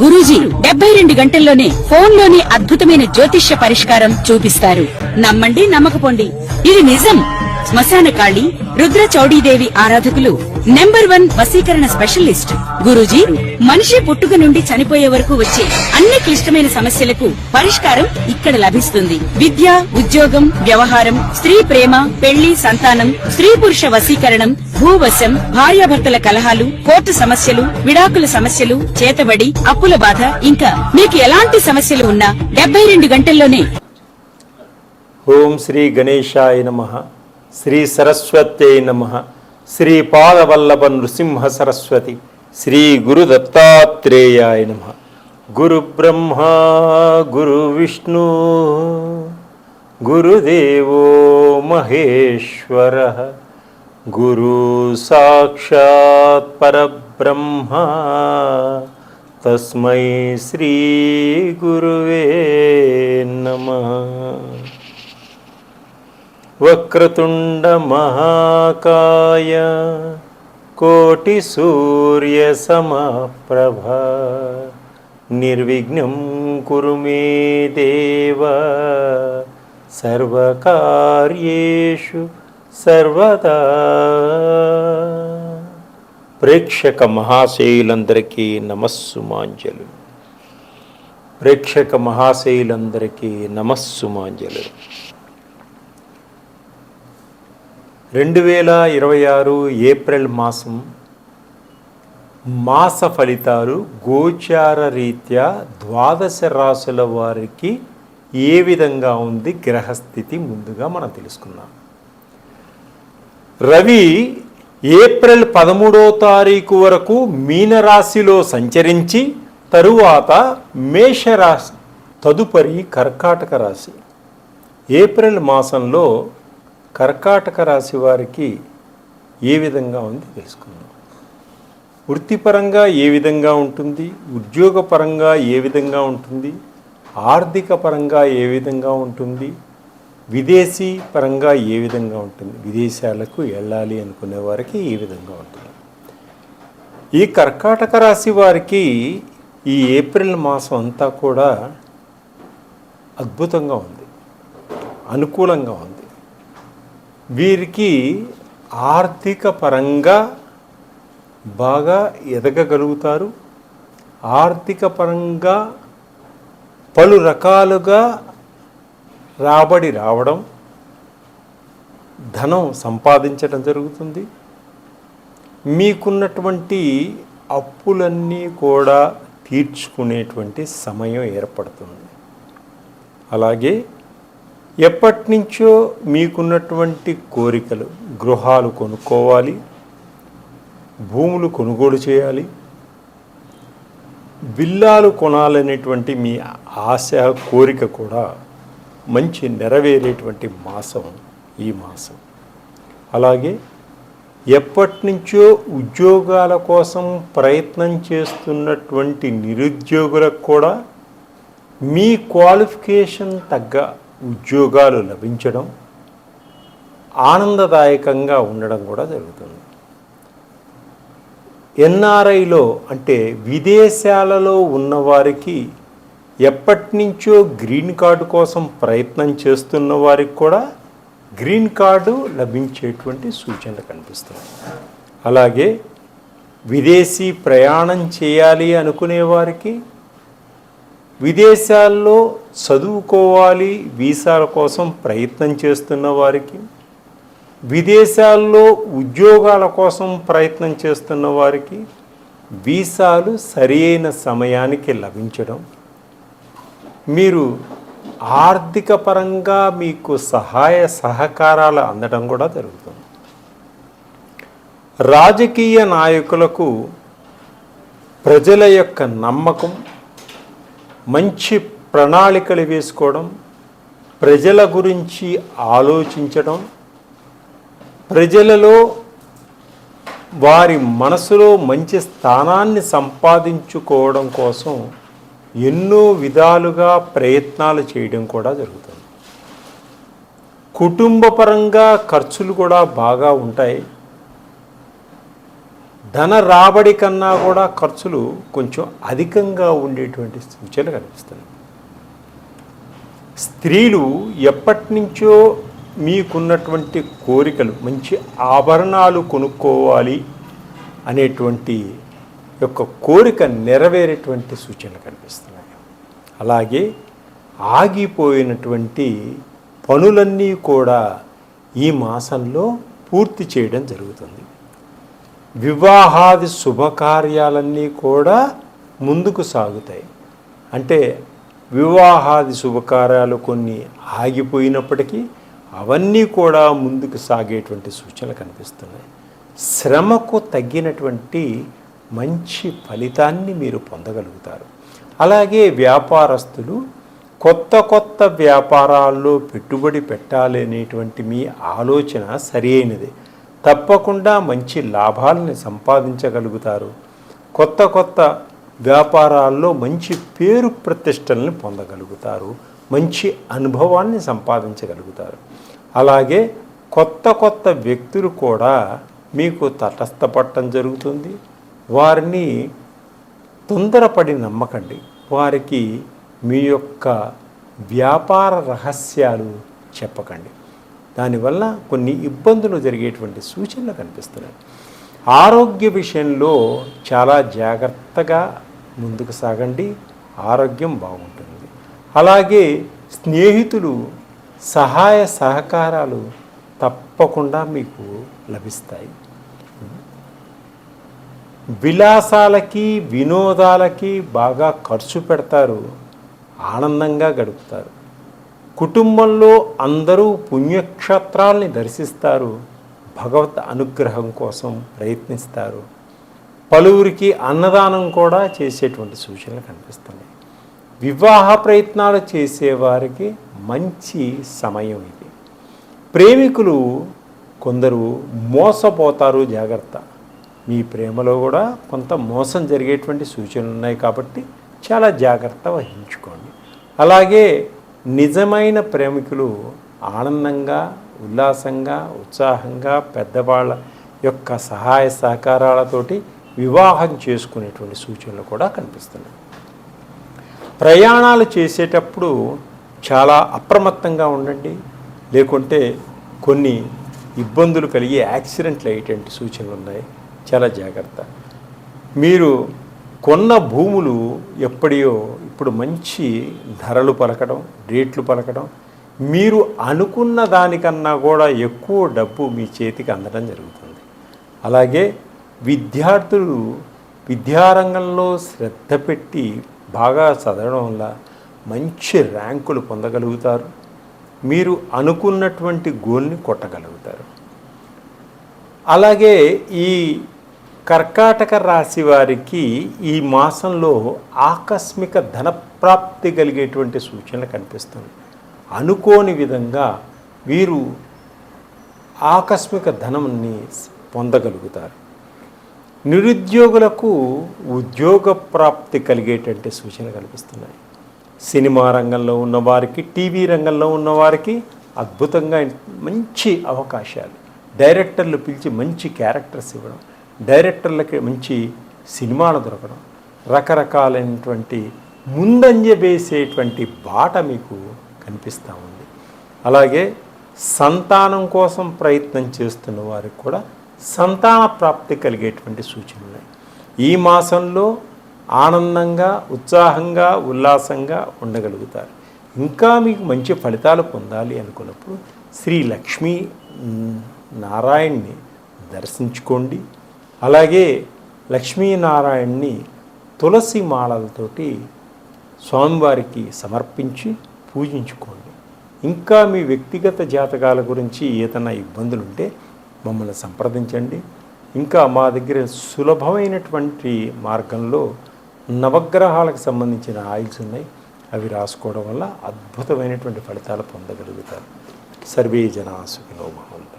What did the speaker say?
గురూజీ 72 గంటల్లోనే ఫోన్లోని అద్భుతమైన జ్యోతిష్య పరిష్కారం చూపిస్తారు. నమ్మండి, నమ్మకపోండి, ఇది నిజం. శ్మశాన కాళి రుద్ర చౌడీదేవి ఆరాధకులు నంబర్ 1 వశీకరణ స్పెషలిస్ట్ గురూజీ. మనిషి పుట్టుక నుండి చనిపోయే వరకు వచ్చే అన్ని క్లిష్టమైన సమస్యలకు పరిష్కారం ఇక్కడ లభిస్తుంది. విద్య, ఉద్యోగం, వ్యవహారం, స్త్రీ ప్రేమ, పెళ్లి, సంతానం, స్త్రీ పురుష వశీకరణం, భూవశం, భార్యాభర్తల కలహాలు, కోర్టు సమస్యలు, విడాకుల సమస్యలు, చేతబడి, అప్పుల బాధ, ఇంకా మీకు ఎలాంటి సమస్యలు ఉన్నా 72 గంటల్లోనే. ఓం శ్రీ గణేశాయ నమః. శ్రీ సరస్వత్యై నమః. శ్రీ పాదవల్లభ నృసింహ సరస్వతి. శ్రీ గురు దత్తాత్రేయాయ నమః. గురు బ్రహ్మ గురు విష్ణు గురుదేవో మహేశ్వర గురు సాక్షాత్ పరబ్రహ్మ తస్మై శ్రీ గురువే నమః. వక్రతుండ మహాకాయ కోటి సూర్య సమప్రభ నిర్విఘ్నం కురు మే దేవ సర్వకార్యేషు సర్వదా. ప్రేక్షక మహాశయులందరికీ నమస్సుమాంజలు. ప్రేక్షక మహాశయులందరికీ నమస్సుమాంజలు. 2026 ఏప్రిల్ మాస ఫలితాలు గోచార రీత్యా ద్వాదశ రాశుల వారికి ఏ విధంగా ఉంది గ్రహస్థితి ముందుగా మనం తెలుసుకున్నాం. రవి ఏప్రిల్ 13వ తారీఖు వరకు మీనరాశిలో సంచరించి తరువాత మేషరాశి, తదుపరి కర్కాటక రాశి. ఏప్రిల్ మాసంలో కర్కాటక రాశి వారికి ఏ విధంగా ఉంది తెలుసుకుందాం. వృత్తిపరంగా ఏ విధంగా ఉంటుంది, ఉద్యోగపరంగా ఏ విధంగా ఉంటుంది, ఆర్థిక పరంగా ఏ విధంగా ఉంటుంది, విదేశీ పరంగా ఏ విధంగా ఉంటుంది, విదేశాలకు వెళ్ళాలి అనుకునే వారికి ఏ విధంగా ఉంటుంది. ఈ కర్కాటక రాశి వారికి ఈ ఏప్రిల్ మాసం అంతా కూడా అద్భుతంగా ఉంది, అనుకూలంగా ఉంది. వీరికి ఆర్థిక పరంగా బాగా ఎదగగలుగుతారు. ఆర్థిక పరంగా పలు రకాలుగా రాబడి రావడం, ధనం సంపాదించడం జరుగుతుంది. మీకున్నటువంటి అప్పులన్నీ కూడా తీర్చుకునేటువంటి సమయం ఏర్పడుతుంది. అలాగే ఎప్పటి నుంచో మీకున్నటువంటి కోరికలు, గృహాలు కొనుక్కోవాలి, భూములు కొనుగోలు చేయాలి, విల్లాలు కొనాలనేటువంటి మీ ఆశ, కోరిక కూడా మంచి నెరవేరేటువంటి మాసం ఈ మాసం. అలాగే ఎప్పటి నుంచో ఉద్యోగాల కోసం ప్రయత్నం చేస్తున్నటువంటి నిరుద్యోగులకు కూడా మీ క్వాలిఫికేషన్ తగ్గ ఉద్యోగాలు లభించడం, ఆనందదాయకంగా ఉండడం కూడా జరుగుతుంది. ఎన్ఆర్ఐలో అంటే విదేశాలలో ఉన్నవారికి ఎప్పటి నుంచో గ్రీన్ కార్డు కోసం ప్రయత్నం చేస్తున్న వారికి కూడా గ్రీన్ కార్డు లభించేటువంటి సూచనలు కనిపిస్తుంది. అలాగే విదేశీ ప్రయాణం చేయాలి అనుకునే వారికి, విదేశాల్లో చదువుకోవాలి వీసాల కోసం ప్రయత్నం చేస్తున్న వారికి, విదేశాల్లో ఉద్యోగాల కోసం ప్రయత్నం చేస్తున్న వారికి వీసాలు సరైన సమయానికి లభించడం, మీరు ఆర్థిక పరంగా మీకు సహాయ సహకారాలు అందడం కూడా జరుగుతుంది. రాజకీయ నాయకులకు ప్రజల యొక్క నమ్మకం, మంచి ప్రణాళికలు వేసుకోవడం, ప్రజల గురించి ఆలోచించడం, ప్రజలలో వారి మనసులో మంచి స్థానాన్ని సంపాదించుకోవడం కోసం ఎన్నో విధాలుగా ప్రయత్నాలు చేయడం కూడా జరుగుతుంది. కుటుంబపరంగా ఖర్చులు కూడా బాగా ఉంటాయి. ధన రాబడి కన్నా కూడా ఖర్చులు కొంచెం అధికంగా ఉండేటువంటి సూచనలు కనిపిస్తున్నాయి. స్త్రీలు ఎప్పటి నుంచో మీకున్నటువంటి కోరికలు, మంచి ఆభరణాలు కొనుక్కోవాలి అనేటువంటి యొక్క కోరిక నెరవేరేటువంటి సూచనలు కనిపిస్తున్నాయి. అలాగే ఆగిపోయినటువంటి పనులన్నీ కూడా ఈ మాసంలో పూర్తి చేయడం జరుగుతుంది. వివాహాది శుభకార్యాలన్నీ కూడా ముందుకు సాగుతాయి. అంటే వివాహాది శుభకార్యాలు కొన్ని ఆగిపోయినప్పటికీ అవన్నీ కూడా ముందుకు సాగేటువంటి సూచనలు కనిపిస్తున్నాయి. శ్రమకు తగ్గినటువంటి మంచి ఫలితాన్ని మీరు పొందగలుగుతారు. అలాగే వ్యాపారస్తులు కొత్త కొత్త వ్యాపారాల్లో పెట్టుబడి పెట్టాలి అనేటువంటి మీ ఆలోచన సరి అయినది. తప్పకుండా మంచి లాభాలని సంపాదించగలుగుతారు. కొత్త కొత్త వ్యాపారాల్లో మంచి పేరు ప్రతిష్టల్ని పొందగలుగుతారు. మంచి అనుభవాన్ని సంపాదించగలుగుతారు. అలాగే కొత్త కొత్త వ్యక్తులు కూడా మీకు తటస్థపడటం జరుగుతుంది. వారిని తొందరపడి నమ్మకండి. వారికి మీ యొక్క వ్యాపార రహస్యాలు చెప్పకండి. దానివల్ల కొన్ని ఇబ్బందులు జరిగేటువంటి సూచనలు కనిపిస్తున్నాయి. ఆరోగ్య విషయంలో చాలా జాగ్రత్తగా ముందుకు సాగండి. ఆరోగ్యం బాగుంటుంది. అలాగే స్నేహితులు సహాయ సహకారాలు తప్పకుండా మీకు లభిస్తాయి. విలాసాలకి వినోదాలకి బాగా ఖర్చు పెడతారు. ఆనందంగా గడుపుతారు. కుటుంబంలో అందరూ పుణ్యక్షేత్రాల్ని దర్శిస్తారు. భగవత్ అనుగ్రహం కోసం ప్రయత్నిస్తారు. పలువురికి అన్నదానం కూడా చేసేటువంటి సూచనలు కనిపిస్తున్నాయి. వివాహ ప్రయత్నాలు చేసేవారికి మంచి సమయం ఇది. ప్రేమికులు కొందరు మోసపోతారు. జాగ్రత్త. మీ ప్రేమలో కూడా కొంత మోసం జరిగేటువంటి సూచనలు ఉన్నాయి కాబట్టి చాలా జాగ్రత్త వహించుకోండి. అలాగే నిజమైన ప్రేమికులు ఆనందంగా, ఉల్లాసంగా, ఉత్సాహంగా పెద్దవాళ్ళ యొక్క సహాయ సహకారాలతోటి వివాహం చేసుకునేటువంటి సూచనలు కూడా కనిపిస్తున్నాయి. ప్రయాణాలు చేసేటప్పుడు చాలా అప్రమత్తంగా ఉండండి. లేకుంటే కొన్ని ఇబ్బందులు కలిగి యాక్సిడెంట్లు అయ్యేటువంటి సూచనలు ఉన్నాయి. చాలా జాగ్రత్త. మీరు కొన్న భూములు ఎప్పటియో ఇప్పుడు మంచి ధరలు పలకడం, రేట్లు పలకడం, మీరు అనుకున్న దానికన్నా కూడా ఎక్కువ డబ్బు మీ చేతికి అందడం జరుగుతుంది. అలాగే విద్యార్థులు విద్యారంగంలో శ్రద్ధ పెట్టి బాగా చదవడం వల్ల మంచి ర్యాంకులు పొందగలుగుతారు. మీరు అనుకున్నటువంటి గోల్ని కొట్టగలుగుతారు. అలాగే ఈ కర్కాటక రాశి వారికి ఈ మాసంలో ఆకస్మిక ధనప్రాప్తి కలిగేటువంటి సూచనలు కనిపిస్తుంది. అనుకోని విధంగా వీరు ఆకస్మిక ధనాన్ని పొందగలుగుతారు. నిరుద్యోగులకు ఉద్యోగ ప్రాప్తి కలిగేటువంటి సూచనలు కనిపిస్తున్నాయి. సినిమా రంగంలో ఉన్నవారికి, టీవీ రంగంలో ఉన్నవారికి అద్భుతంగా మంచి అవకాశాలు. డైరెక్టర్లు పిలిచి మంచి క్యారెక్టర్స్ ఇవ్వడం, డైరెక్టర్లకి మంచి సినిమాలు దొరకడం, రకరకాలైనటువంటి ముందంజ వేసేటువంటి బాట మీకు కనిపిస్తూ ఉంది. అలాగే సంతానం కోసం ప్రయత్నం చేస్తున్న వారికి కూడా సంతాన ప్రాప్తి కలిగేటువంటి సూచనలు ఉన్నాయి. ఈ మాసంలో ఆనందంగా, ఉత్సాహంగా, ఉల్లాసంగా ఉండగలుగుతారు. ఇంకా మీకు మంచి ఫలితాలు పొందాలి అనుకున్నప్పుడు శ్రీ లక్ష్మీ నారాయణ్ణి దర్శించుకోండి. అలాగే లక్ష్మీనారాయణ్ణి తులసి మాలలతోటి స్వామివారికి సమర్పించి పూజించుకోండి. ఇంకా మీ వ్యక్తిగత జాతకాల గురించి ఏదైనా ఇబ్బందులు ఉంటే మమ్మల్ని సంప్రదించండి. ఇంకా మా దగ్గర సులభమైనటువంటి మార్గంలో నవగ్రహాలకు సంబంధించిన ఆయిల్స్ ఉన్నాయి. అవి రాసుకోవడం వల్ల అద్భుతమైనటువంటి ఫలితాలు పొందగలుగుతారు. సర్వే జనా సుఖినో భవంతు.